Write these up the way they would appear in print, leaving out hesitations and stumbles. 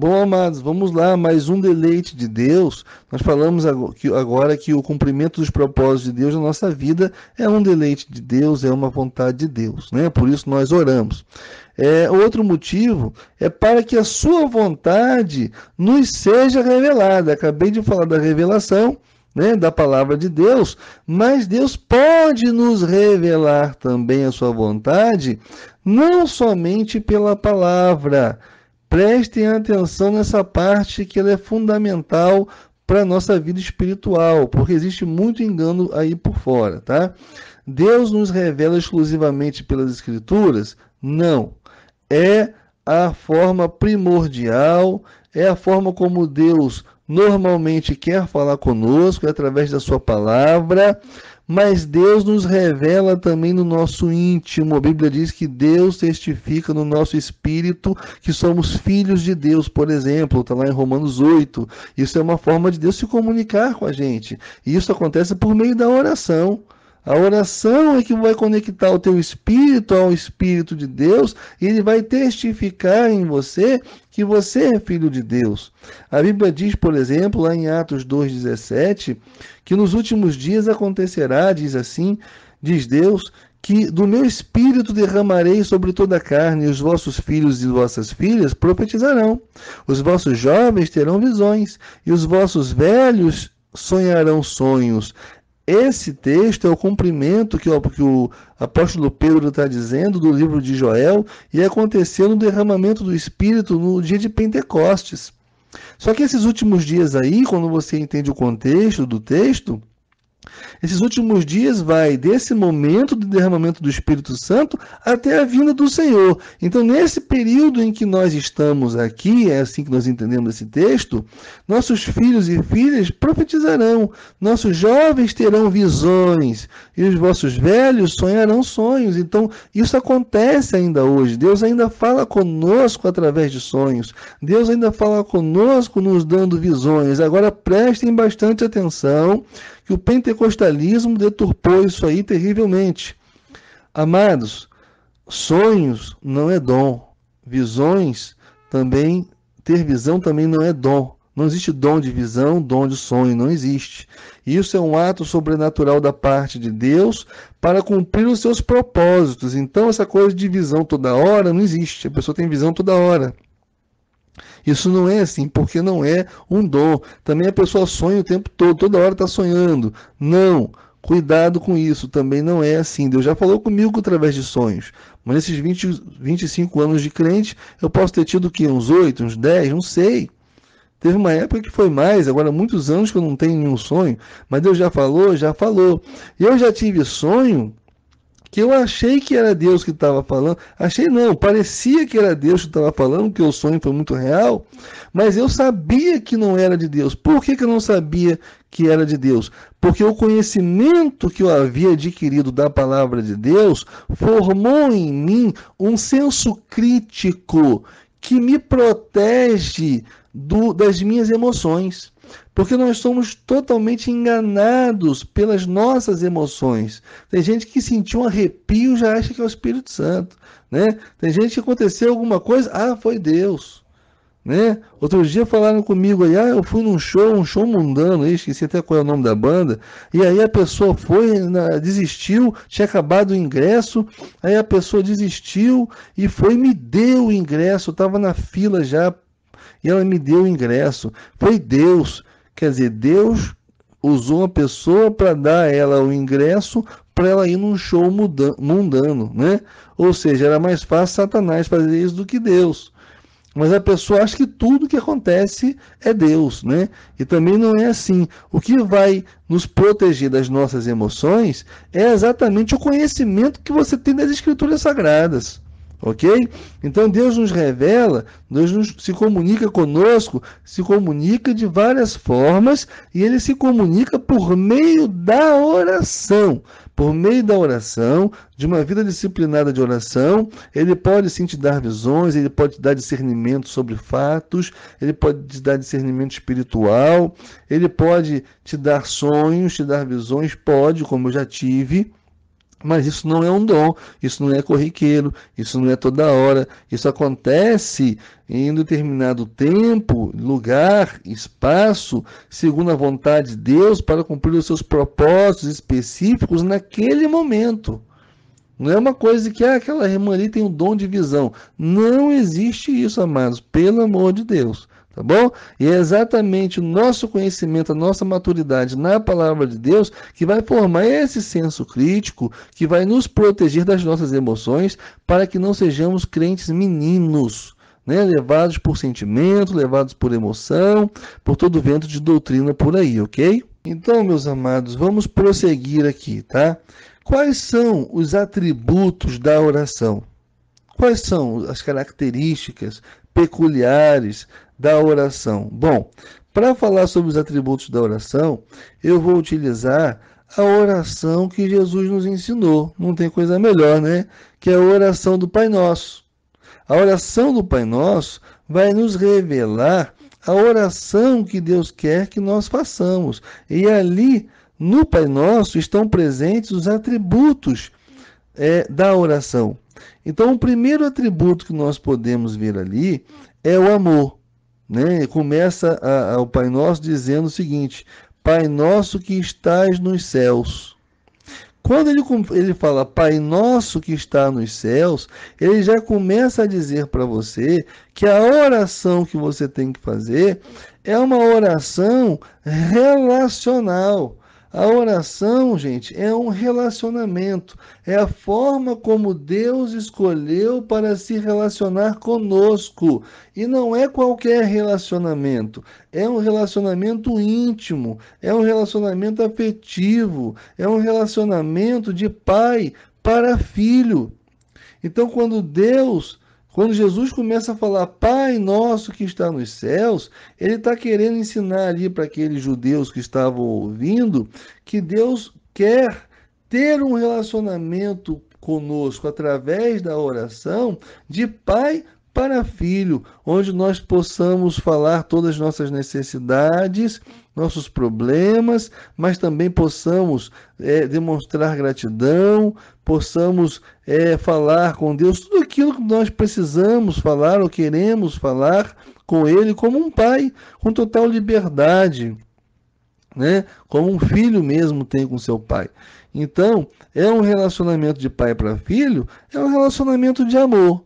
Bom, amados, vamos lá, mais um deleite de Deus. Nós falamos agora que o cumprimento dos propósitos de Deus na nossa vida é um deleite de Deus, é uma vontade de Deus, né? Por isso nós oramos. Outro motivo é para que a sua vontade nos seja revelada. Acabei de falar da revelação, né, da palavra de Deus, mas Deus pode nos revelar também a sua vontade, não somente pela palavra. Prestem atenção nessa parte que ela é fundamental para a nossa vida espiritual, porque existe muito engano aí por fora, tá? Deus nos revela exclusivamente pelas Escrituras? Não. É a forma primordial, é a forma como Deus normalmente quer falar conosco, é através da sua palavra, mas Deus nos revela também no nosso íntimo. A Bíblia diz que Deus testifica no nosso espírito que somos filhos de Deus, por exemplo, está lá em Romanos 8. Isso é uma forma de Deus se comunicar com a gente. E isso acontece por meio da oração. A oração é que vai conectar o teu espírito ao Espírito de Deus e ele vai testificar em você que você é filho de Deus. A Bíblia diz, por exemplo, lá em Atos 2,17, que nos últimos dias acontecerá, diz assim, diz Deus, que do meu espírito derramarei sobre toda a carne, e os vossos filhos e vossas filhas profetizarão. Os vossos jovens terão visões, e os vossos velhos sonharão sonhos. Esse texto é o cumprimento que o apóstolo Pedro está dizendo do livro de Joel e aconteceu no derramamento do Espírito no dia de Pentecostes. Só que esses últimos dias aí, quando você entende o contexto do texto, esses últimos dias vai desse momento do derramamento do Espírito Santo até a vinda do Senhor. Então, nesse período em que nós estamos aqui, é assim que nós entendemos esse texto, nossos filhos e filhas profetizarão, nossos jovens terão visões e os vossos velhos sonharão sonhos. Então, isso acontece ainda hoje. Deus ainda fala conosco através de sonhos. Deus ainda fala conosco nos dando visões. Agora, prestem bastante atenção, que o pentecostalismo deturpou isso aí terrivelmente. Amados, sonhos não é dom. Visões também, ter visão também não é dom. Não existe dom de visão, dom de sonho, não existe. Isso é um ato sobrenatural da parte de Deus para cumprir os seus propósitos. Então, essa coisa de visão toda hora não existe. A pessoa tem visão toda hora. Isso não é assim, porque não é um dom. Também a pessoa sonha o tempo todo, toda hora está sonhando. Não, cuidado com isso, também não é assim. Deus já falou comigo através de sonhos. Mas nesses 25 anos de crente, eu posso ter tido o quê? Uns 8, uns 10, não sei. Teve uma época que foi mais, agora muitos anos que eu não tenho nenhum sonho. Mas Deus já falou, já falou. Eu já tive sonho que eu achei que era Deus que estava falando, achei não, parecia que era Deus que estava falando, porque o sonho foi muito real, mas eu sabia que não era de Deus. Por que eu não sabia que era de Deus? Porque o conhecimento que eu havia adquirido da palavra de Deus formou em mim um senso crítico que me protege das minhas emoções. Porque nós somos totalmente enganados pelas nossas emoções. Tem gente que sentiu um arrepio e já acha que é o Espírito Santo, né? Tem gente que aconteceu alguma coisa, foi Deus, né? Outro dia falaram comigo aí, eu fui num show mundano, esqueci até qual é o nome da banda, e aí a pessoa desistiu, tinha acabado o ingresso, aí a pessoa desistiu e foi e me deu o ingresso, eu estava na fila já, e ela me deu o ingresso. Foi Deus. Quer dizer, Deus usou uma pessoa para dar a ela o ingresso para ela ir num show mundano, né? Ou seja, era mais fácil Satanás fazer isso do que Deus. Mas a pessoa acha que tudo que acontece é Deus, né? E também não é assim. O que vai nos proteger das nossas emoções é exatamente o conhecimento que você tem das Escrituras Sagradas. Ok? Então Deus nos revela, Deus se comunica conosco, se comunica de várias formas e Ele se comunica por meio da oração. Por meio da oração, de uma vida disciplinada de oração, Ele pode sim te dar visões, Ele pode te dar discernimento sobre fatos, Ele pode te dar discernimento espiritual, Ele pode te dar sonhos, te dar visões, pode, como eu já tive. Mas isso não é um dom, isso não é corriqueiro, isso não é toda hora. Isso acontece em um determinado tempo, lugar, espaço, segundo a vontade de Deus, para cumprir os seus propósitos específicos naquele momento. Não é uma coisa que aquela irmã ali tem um dom de visão. Não existe isso, amados, pelo amor de Deus. Tá bom? E é exatamente o nosso conhecimento, a nossa maturidade na palavra de Deus que vai formar esse senso crítico, que vai nos proteger das nossas emoções, para que não sejamos crentes meninos, né? Levados por sentimento, levados por emoção, por todo vento de doutrina por aí, ok? Então, meus amados, vamos prosseguir aqui, tá? Quais são os atributos da oração? Quais são as características peculiares da oração? Bom, para falar sobre os atributos da oração, eu vou utilizar a oração que Jesus nos ensinou. Não tem coisa melhor, né? Que é a oração do Pai Nosso. A oração do Pai Nosso vai nos revelar a oração que Deus quer que nós façamos. E ali, no Pai Nosso, estão presentes os atributos da oração. Então, o primeiro atributo que nós podemos ver ali é o amor, né? Começa o Pai Nosso dizendo o seguinte: Pai Nosso que estás nos céus. Quando ele fala Pai Nosso que está nos céus, ele já começa a dizer para você que a oração que você tem que fazer é uma oração relacional. A oração, gente, é um relacionamento, é a forma como Deus escolheu para se relacionar conosco. E não é qualquer relacionamento, é um relacionamento íntimo, é um relacionamento afetivo, é um relacionamento de pai para filho. Então, quando Jesus começa a falar Pai Nosso que está nos céus, ele está querendo ensinar ali para aqueles judeus que estavam ouvindo que Deus quer ter um relacionamento conosco através da oração de pai para filho, onde nós possamos falar todas as nossas necessidades, nossos problemas, mas também possamos demonstrar gratidão, possamos falar com Deus tudo aquilo que nós precisamos falar ou queremos falar com Ele como um pai, com total liberdade, né? Como um filho mesmo tem com seu pai. Então, é um relacionamento de pai para filho, é um relacionamento de amor.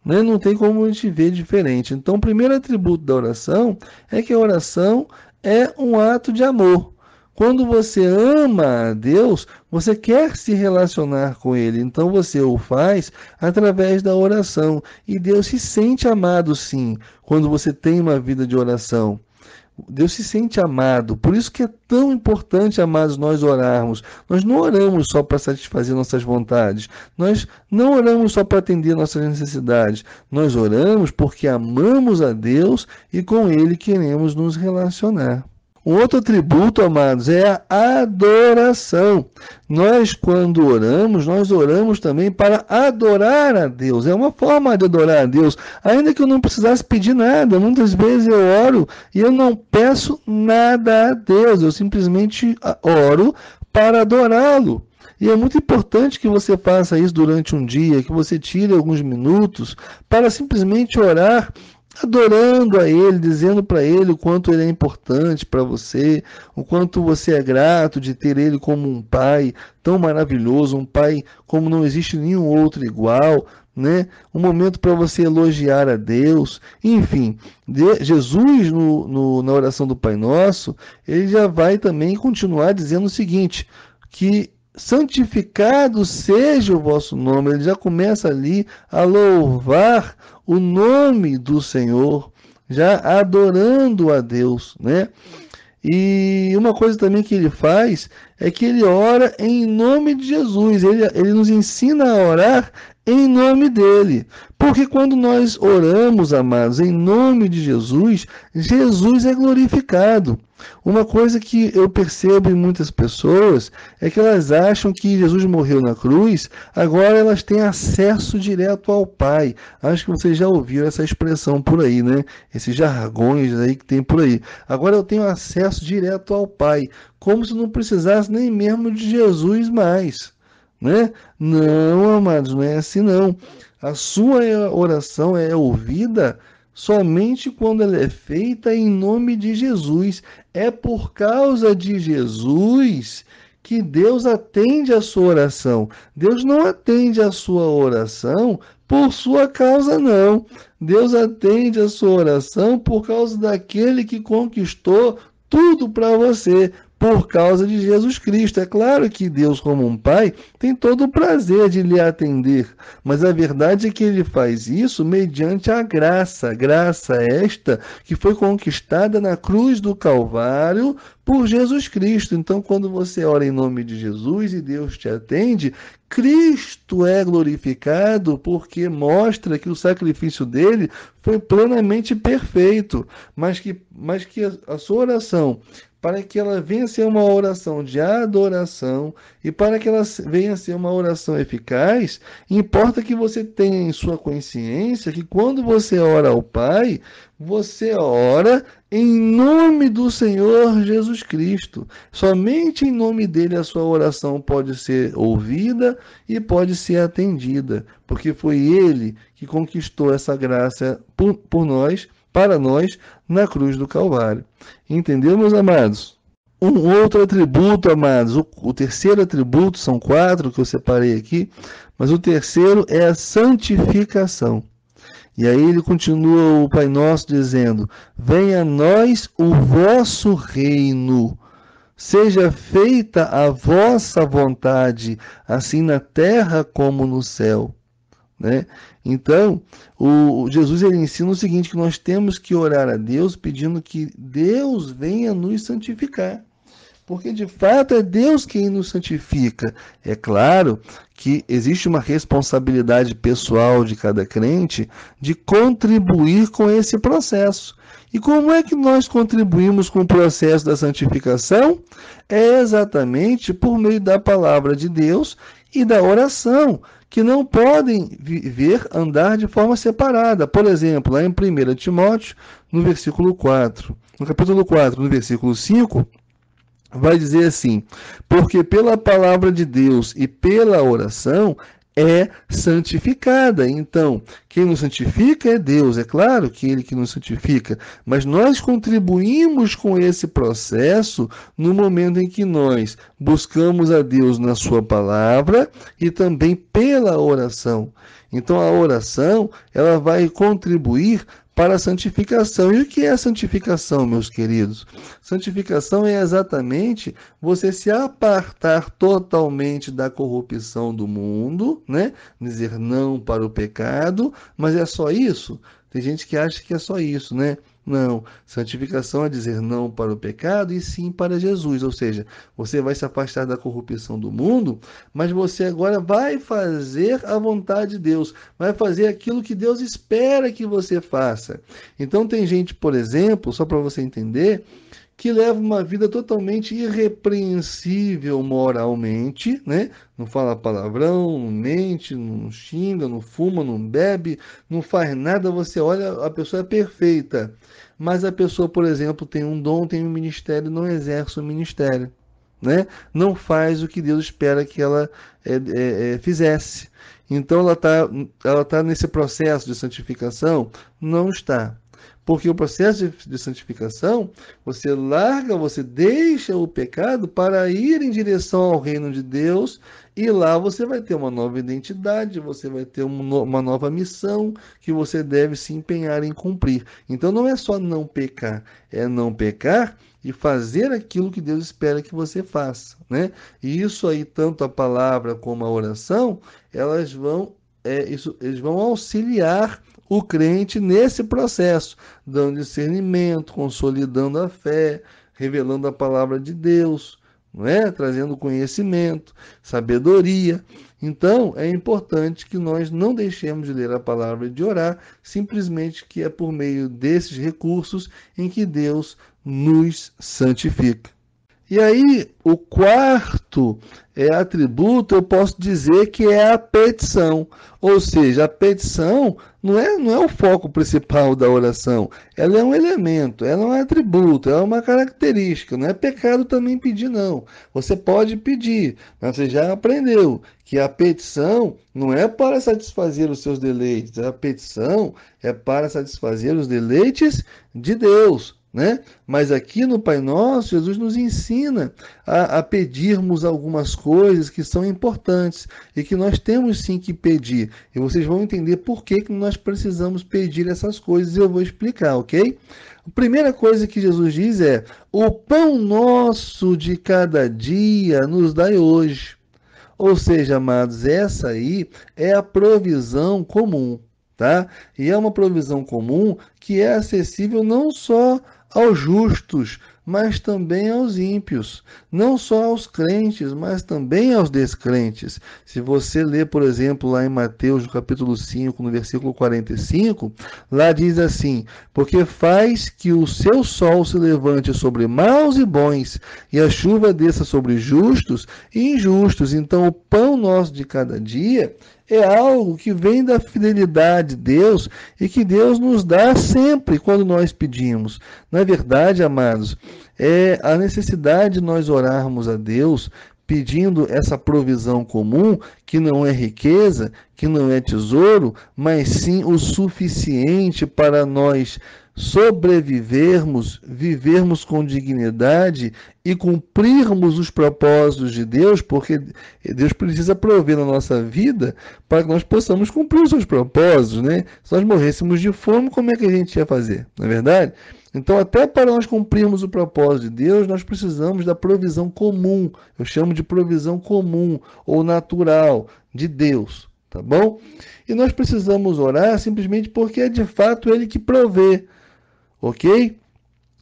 Né? Não tem como a gente ver diferente. Então, o primeiro atributo da oração é que a oração é um ato de amor. Quando você ama a Deus, você quer se relacionar com Ele. Então, você o faz através da oração. E Deus se sente amado, sim, quando você tem uma vida de oração. Deus se sente amado, por isso que é tão importante, amados, nós orarmos. Nós não oramos só para satisfazer nossas vontades, nós não oramos só para atender nossas necessidades, nós oramos porque amamos a Deus e com Ele queremos nos relacionar. Um outro atributo, amados, é a adoração. Nós, quando oramos, nós oramos também para adorar a Deus. É uma forma de adorar a Deus, ainda que eu não precisasse pedir nada. Muitas vezes eu oro e eu não peço nada a Deus. Eu simplesmente oro para adorá-lo. E é muito importante que você faça isso durante um dia, que você tire alguns minutos para simplesmente orar, adorando a Ele, dizendo para Ele o quanto Ele é importante para você, o quanto você é grato de ter Ele como um Pai tão maravilhoso, um Pai como não existe nenhum outro igual, né? Um momento para você elogiar a Deus. Enfim, Jesus na oração do Pai Nosso, ele já vai também continuar dizendo o seguinte, que santificado seja o vosso nome. Ele já começa ali a louvar o nome do Senhor, já adorando a Deus, né? E uma coisa também que ele faz é que ele ora em nome de Jesus. Ele nos ensina a orar em nome dele. Porque quando nós oramos, amados, em nome de Jesus, Jesus é glorificado. Uma coisa que eu percebo em muitas pessoas é que elas acham que Jesus morreu na cruz, agora elas têm acesso direto ao Pai. Acho que vocês já ouviram essa expressão por aí, né? Esses jargões aí que tem por aí. Agora eu tenho acesso direto ao Pai, como se não precisasse nem mesmo de Jesus mais. né? Não, amados, não é assim não. A sua oração é ouvida somente quando ela é feita em nome de Jesus. É por causa de Jesus que Deus atende a sua oração. Deus não atende a sua oração por sua causa, não. Deus atende a sua oração por causa daquele que conquistou tudo para você, por causa de Jesus Cristo. É claro que Deus, como um pai, tem todo o prazer de lhe atender, mas a verdade é que ele faz isso mediante a graça, graça esta que foi conquistada na cruz do Calvário por Jesus Cristo. Então, quando você ora em nome de Jesus e Deus te atende, Cristo é glorificado porque mostra que o sacrifício dele foi plenamente perfeito, mas que a sua oração, para que ela venha a ser uma oração de adoração e para que ela venha a ser uma oração eficaz, importa que você tenha em sua consciência que quando você ora ao Pai, você ora em nome do Senhor Jesus Cristo. Somente em nome dele a sua oração pode ser ouvida e pode ser atendida, porque foi ele que conquistou essa graça por nós, para nós, na cruz do Calvário. Entendeu, meus amados? Um outro atributo, amados, o terceiro atributo, são 4 que eu separei aqui, mas o terceiro é a santificação. E aí ele continua o Pai Nosso dizendo: venha a nós o vosso reino, seja feita a vossa vontade, assim na terra como no céu. Né? Então, o Jesus ele ensina o seguinte, que nós temos que orar a Deus pedindo que Deus venha nos santificar. Porque de fato é Deus quem nos santifica. É claro que existe uma responsabilidade pessoal de cada crente de contribuir com esse processo. E como é que nós contribuímos com o processo da santificação? É exatamente por meio da palavra de Deus e da oração, que não podem viver andar de forma separada. Por exemplo, lá em 1 Timóteo, no versículo 4, no capítulo 4, no versículo 5, vai dizer assim: porque pela palavra de Deus e pela oração é santificada. Então, quem nos santifica é Deus, é claro que Ele que nos santifica, mas nós contribuímos com esse processo no momento em que nós buscamos a Deus na Sua palavra e também pela oração. Então, a oração, ela vai contribuir para a santificação. E o que é a santificação, meus queridos? Santificação é exatamente você se apartar totalmente da corrupção do mundo, né? Dizer não para o pecado, mas é só isso? Tem gente que acha que é só isso, né? Não, santificação é dizer não para o pecado e sim para Jesus, ou seja, você vai se afastar da corrupção do mundo, mas você agora vai fazer a vontade de Deus, vai fazer aquilo que Deus espera que você faça. Então tem gente, por exemplo, só para você entender, que leva uma vida totalmente irrepreensível moralmente, né? Não fala palavrão, não mente, não xinga, não fuma, não bebe, não faz nada. Você olha, a pessoa é perfeita, mas a pessoa, por exemplo, tem um dom, tem um ministério, não exerce o ministério, né? Não faz o que Deus espera que ela fizesse. Então ela tá nesse processo de santificação? Não está. Porque o processo de santificação, você larga, você deixa o pecado para ir em direção ao reino de Deus, e lá você vai ter uma nova identidade, você vai ter uma nova missão que você deve se empenhar em cumprir. Então não é só não pecar, é não pecar e fazer aquilo que Deus espera que você faça, né? E isso aí, tanto a palavra como a oração, eles vão auxiliar o crente nesse processo, dando discernimento, consolidando a fé, revelando a palavra de Deus, não é? Trazendo conhecimento, sabedoria. Então, é importante que nós não deixemos de ler a palavra e de orar, simplesmente que é por meio desses recursos em que Deus nos santifica. E aí, o quarto atributo, eu posso dizer que é a petição. Ou seja, a petição não é o foco principal da oração. Ela é um elemento, ela é um atributo, ela é uma característica. Não é pecado também pedir, não. Você pode pedir, mas você já aprendeu que a petição não é para satisfazer os seus deleites. A petição é para satisfazer os deleites de Deus. Né? Mas aqui no Pai Nosso, Jesus nos ensina a pedirmos algumas coisas que são importantes e que nós temos sim que pedir. E vocês vão entender por que nós precisamos pedir essas coisas e eu vou explicar, ok? A primeira coisa que Jesus diz é: o pão nosso de cada dia nos dai hoje. Ou seja, amados, essa aí é a provisão comum, tá? E é uma provisão comum que é acessível não só aos justos, mas também aos ímpios, não só aos crentes, mas também aos descrentes. Se você ler, por exemplo, lá em Mateus, no capítulo 5, no versículo 45, lá diz assim: porque faz que o seu sol se levante sobre maus e bons, e a chuva desça sobre justos e injustos. Então, o pão nosso de cada dia é algo que vem da fidelidade de Deus e que Deus nos dá sempre quando nós pedimos. Na verdade, amados, é a necessidade de nós orarmos a Deus pedindo essa provisão comum, que não é riqueza, que não é tesouro, mas sim o suficiente para nós sobrevivermos, vivermos com dignidade e cumprirmos os propósitos de Deus, porque Deus precisa prover na nossa vida para que nós possamos cumprir os seus propósitos, né? Se nós morrêssemos de fome, como é que a gente ia fazer? Não é verdade? Então, até para nós cumprirmos o propósito de Deus, nós precisamos da provisão comum. Eu chamo de provisão comum ou natural de Deus, tá bom? E nós precisamos orar simplesmente porque é de fato Ele que provê, ok?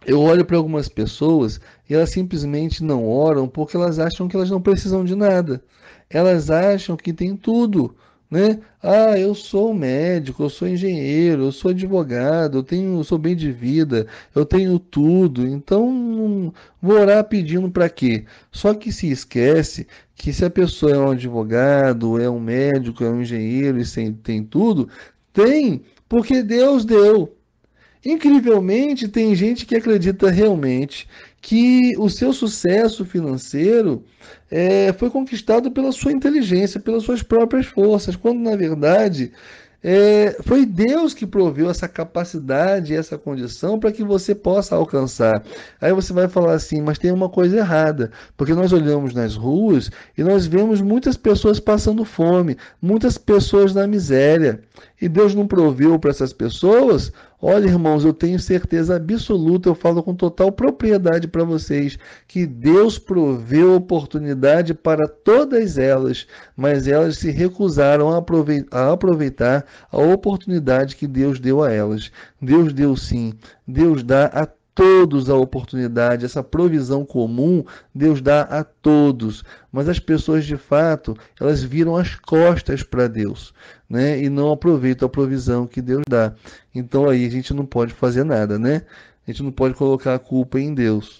Eu olho para algumas pessoas e elas simplesmente não oram porque elas acham que elas não precisam de nada. Elas acham que tem tudo, né? Ah, eu sou médico, eu sou engenheiro, eu sou advogado, eu sou bem de vida, eu tenho tudo. Então, vou orar pedindo para quê? Só que se esquece que se a pessoa é um advogado, é um médico, é um engenheiro e tem tudo, tem porque Deus deu. Incrivelmente, tem gente que acredita realmente que o seu sucesso financeiro foi conquistado pela sua inteligência, pelas suas próprias forças, quando na verdade foi Deus que proveu essa capacidade, essa condição para que você possa alcançar. Aí você vai falar assim, mas tem uma coisa errada, porque nós olhamos nas ruas e nós vemos muitas pessoas passando fome, muitas pessoas na miséria, e Deus não proveu para essas pessoas. Olha, irmãos, eu tenho certeza absoluta, eu falo com total propriedade para vocês, que Deus proveu oportunidade para todas elas, mas elas se recusaram a aproveitar a oportunidade que Deus deu a elas. Deus deu sim, Deus dá a todos a oportunidade, essa provisão comum, Deus dá a todos, mas as pessoas de fato, elas viram as costas para Deus, né? E não aproveitam a provisão que Deus dá. Então aí a gente não pode fazer nada, né? A gente não pode colocar a culpa em Deus.